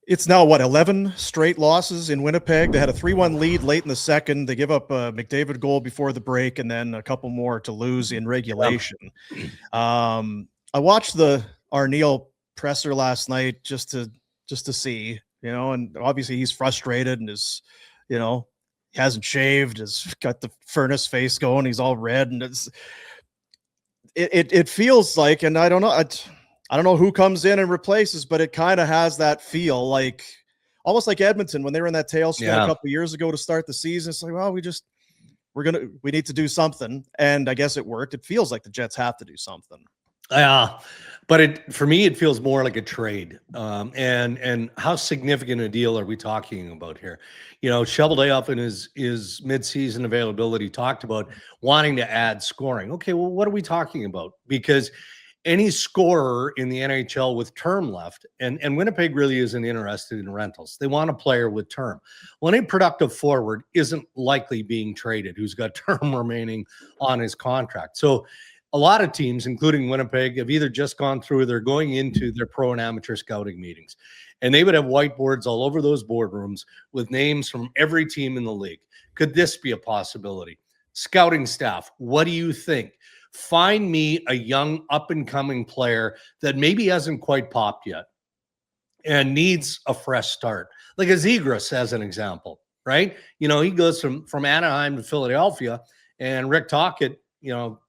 It's now, 11 straight losses in Winnipeg. They had a 3-1 lead late in the second. They give up a McDavid goal before the break and then a couple more to lose in regulation. I watched the Arneal presser last night just to see, and obviously he's frustrated and is, he hasn't shaved, has got the furnace face going. He's all red, and it feels like, and I don't know. I don't know who comes in and replaces, but it kind of has that feel like almost like Edmonton when they were in that tailspin a couple of years ago to start the season. It's like, well, we need to do something. And I guess it worked. It feels like the Jets have to do something. Yeah. But for me, it feels more like a trade. And how significant a deal are we talking about here? Cheveldayoff in his midseason availability talked about wanting to add scoring. Okay, well, what are we talking about? Because any scorer in the NHL with term left, and Winnipeg really isn't interested in rentals. They want a player with term. Well, any productive forward isn't likely being traded who's got term remaining on his contract. So a lot of teams, including Winnipeg, have either just gone through or they're going into their pro and amateur scouting meetings. And they would have whiteboards all over those boardrooms with names from every team in the league. Could this be a possibility? Scouting staff, what do you think? Find me a young up-and-coming player that maybe hasn't quite popped yet and needs a fresh start. Like a Zegras as an example, right? He goes from Anaheim to Philadelphia, and Rick Tocchet,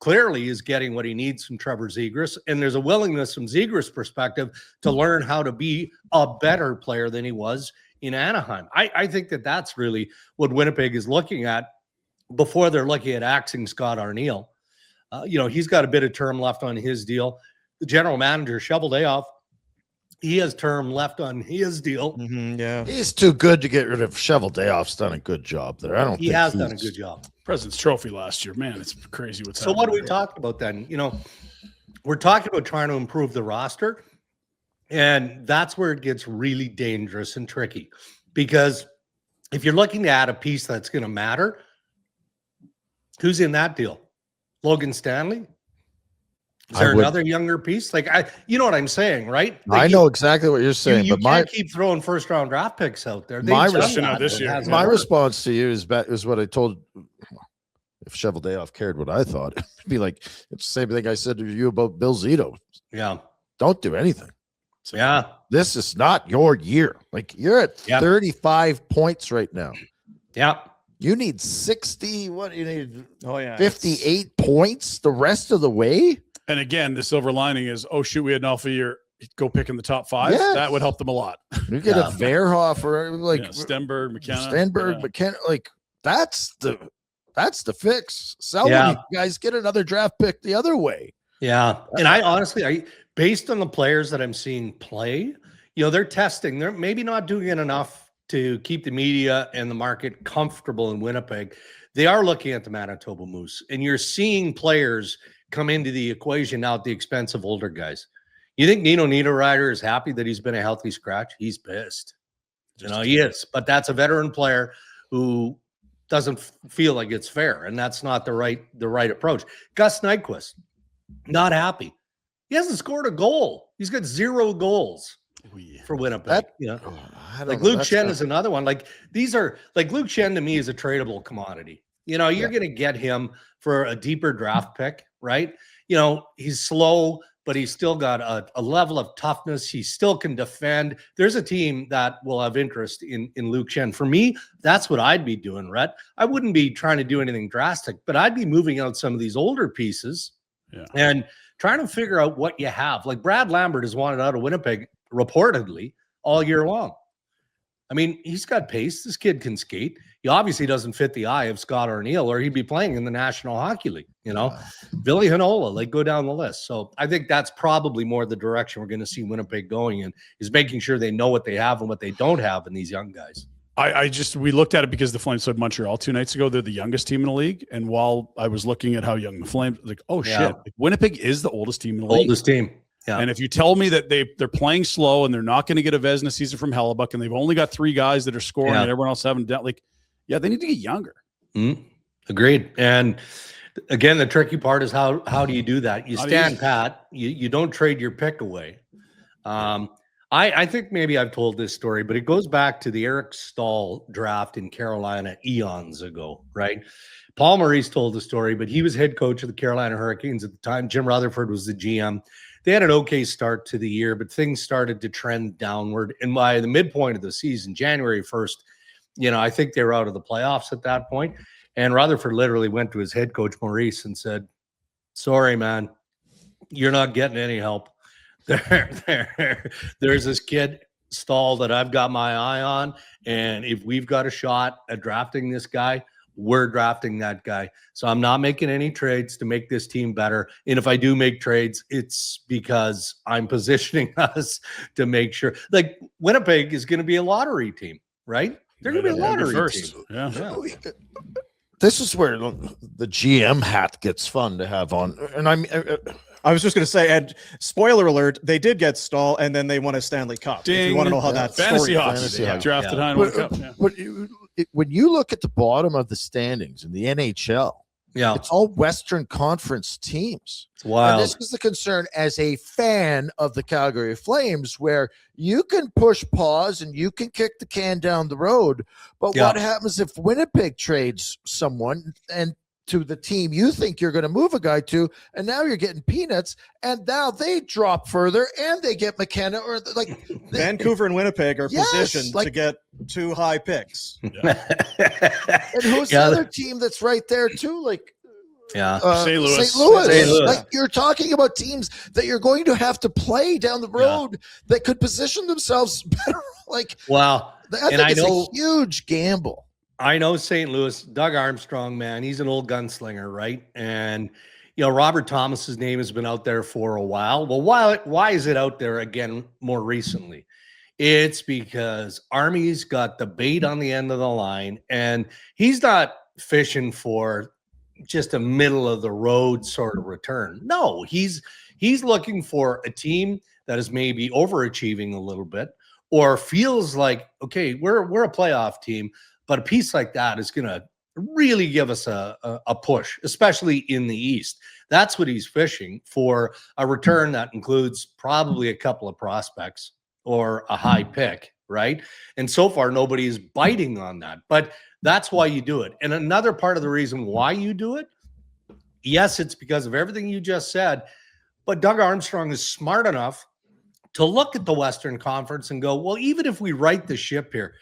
clearly is getting what he needs from Trevor Zegras, and there's a willingness from Zegras' perspective to learn how to be a better player than he was in Anaheim. I think that's really what Winnipeg is looking at before they're looking at axing Scott Arneal. He's got a bit of term left on his deal. The general manager, Cheveldayoff, he has term left on his deal. Yeah. He's too good to get rid of. Cheveldayoff's done a good job there. He has done a good job. President's Trophy last year. Man, it's crazy what's happening. So what are we talking about then? We're talking about trying to improve the roster, and that's where it gets really dangerous and tricky. Because if you're looking to add a piece that's going to matter, who's in that deal? Logan Stanley? Is there another younger piece? You know what I'm saying, right? I know exactly what you're saying. You can't keep throwing first-round draft picks out there. My response to you is what I told. If Cheveldayoff cared what I thought, it'd be like it's the same thing I said to you about Bill Zito. Yeah, don't do anything. Yeah, this is not your year. Like you're at 35 points right now. Yeah. You need 60. What do you need? Oh, yeah. 58 points the rest of the way. And again, the silver lining is, oh, shoot, we had an alpha year. Go pick in the top 5. Yes. That would help them a lot. You get a Verhoff or Stenberg, McKenna. McKenna. Like that's the fix. Sell you guys, get another draft pick the other way. Yeah. And I honestly, based on the players that I'm seeing play, they're testing. They're maybe not doing it enough to keep the media and the market comfortable in Winnipeg. They are looking at the Manitoba Moose, and you're seeing players come into the equation now at the expense of older guys. You think Nino Niederreiter is happy that he's been a healthy scratch? He's pissed. He is. But that's a veteran player who doesn't feel like it's fair, and that's not the right approach. Gus Nyquist, not happy. He hasn't scored a goal. He's got 0 goals for Winnipeg. Luke Chen is another one. These are Luke Chen to me is a tradable commodity. You're going to get him for a deeper draft pick, right? He's slow, but he's still got a level of toughness. He still can defend. There's a team that will have interest in Luke Chen. For me, that's what I'd be doing, Rhett. I wouldn't be trying to do anything drastic, but I'd be moving out some of these older pieces and trying to figure out what you have. Like Brad Lambert is wanted out of Winnipeg reportedly all year long. I mean, he's got pace. This kid can skate. He obviously doesn't fit the eye of Scott Arneal, or he'd be playing in the National Hockey League. Billy Hanola, go down the list. So I think that's probably more the direction we're going to see Winnipeg going in, is making sure they know what they have and what they don't have in these young guys. We looked at it because the Flames played Montreal 2 nights ago. They're the youngest team in the league. And while I was looking at how young the Flames, shit, Winnipeg is the oldest team in the league. Oldest team. Yeah. And if you tell me that they're playing slow and they're not going to get a Vezina season from Hellebuck, and they've only got 3 guys that are scoring and everyone else haven't done, they need to get younger. Agreed. And again, the tricky part is how do you do that? You stand pat. You don't trade your pick away. I think maybe I've told this story, but it goes back to the Eric Stahl draft in Carolina eons ago, right? Paul Maurice told the story, but he was head coach of the Carolina Hurricanes at the time. Jim Rutherford was the GM. They had an okay start to the year, but things started to trend downward. And by the midpoint of the season, January 1st, I think they were out of the playoffs at that point. And Rutherford literally went to his head coach, Maurice, and said, sorry, man, you're not getting any help. There's this kid, Stahl, that I've got my eye on. And if we've got a shot at drafting this guy, we're drafting that guy. So I'm not making any trades to make this team better. And if I do make trades, it's because I'm positioning us to make sure. Like, Winnipeg is going to be a lottery team, right? They're going to be a lottery first. team. Yeah. This is where the GM hat gets fun to have on. And I was just going to say, and spoiler alert, they did get Stahl, and then they won a Stanley Cup. Ding. If you want to know how that Fantasy story hockey. Fantasy Yeah. hockey. Drafted high and won a cup. Yeah. But when you look at the bottom of the standings in the NHL, Yeah. it's all Western Conference teams. It's wild. And this is the concern as a fan of the Calgary Flames, where you can push pause and you can kick the can down the road. But Yeah. what happens if Winnipeg trades someone and to the team you think you're going to move a guy to, and now you're getting peanuts, and now they drop further and they get McKenna, or like Vancouver and Winnipeg are Yes, positioned to like- get 2 high picks. and who's the other team that's right there too? Like Yeah. St. Louis. St. Louis. St. Louis. Like, you're talking about teams that you're going to have to play down the road that could position themselves better. Like, Wow. I think I it's know- a huge gamble. I know St. Louis, Doug Armstrong, man, he's an old gunslinger, right? And, Robert Thomas's name has been out there for a while. Well, why is it out there again more recently? It's because Army's got the bait on the end of the line, and he's not fishing for just a middle of the road sort of return. No, he's looking for a team that is maybe overachieving a little bit, or feels like, okay, we're a playoff team, but a piece like that is going to really give us a push, especially in the East. That's what he's fishing for, a return that includes probably a couple of prospects or a high pick, right? And so far, nobody is biting on that. But that's why you do it. And another part of the reason why you do it, yes, it's because of everything you just said, but Doug Armstrong is smart enough to look at the Western Conference and go, well, even if we right the ship here,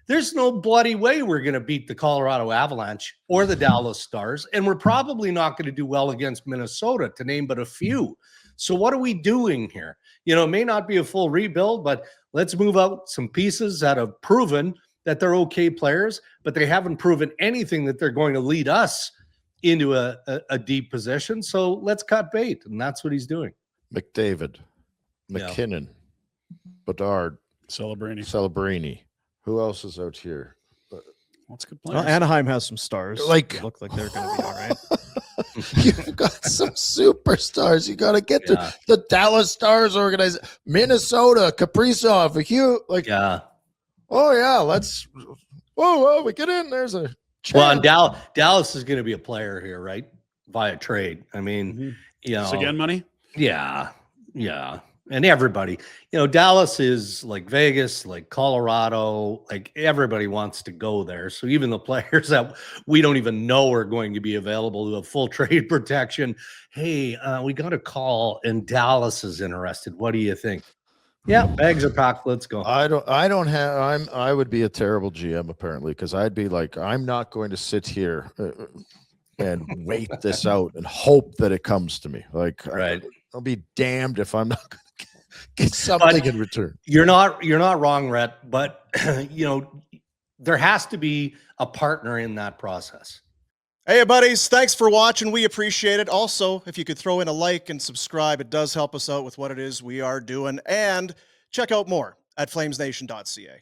there's no bloody way we're going to beat the Colorado Avalanche or the Dallas Stars, and we're probably not going to do well against Minnesota, to name but a few. So what are we doing here? It may not be a full rebuild, but let's move out some pieces that have proven that they're okay players, but they haven't proven anything that they're going to lead us into a deep position. So let's cut bait, and that's what he's doing. McDavid, McKinnon, Bedard, Celebrini. Who else is out here? That's good players. Well, Anaheim has some stars. Like- They look like they're going to be all right. You've got some superstars. You got to get to the Dallas Stars organization, Minnesota, Kaprizov, a huge let's. Oh, we get in. There's a chance. Well, and Dallas is going to be a player here, right? Via trade. I mean, Again, money? Yeah. And everybody, Dallas is like Vegas, like Colorado, like everybody wants to go there. So even the players that we don't even know are going to be available to have full trade protection. Hey, we got a call and Dallas is interested. What do you think? Yeah, bags are packed. Let's go. I would be a terrible GM apparently, because I'd be like, I'm not going to sit here and wait this out and hope that it comes to me. Like, Right. I'll be damned if I'm not going to get something in return. You're not wrong, Rhett, but there has to be a partner in that process. Hey, buddies, thanks for watching. We appreciate it. Also, if you could throw in a like and subscribe, it does help us out with what it is we are doing. And check out more at flamesnation.ca.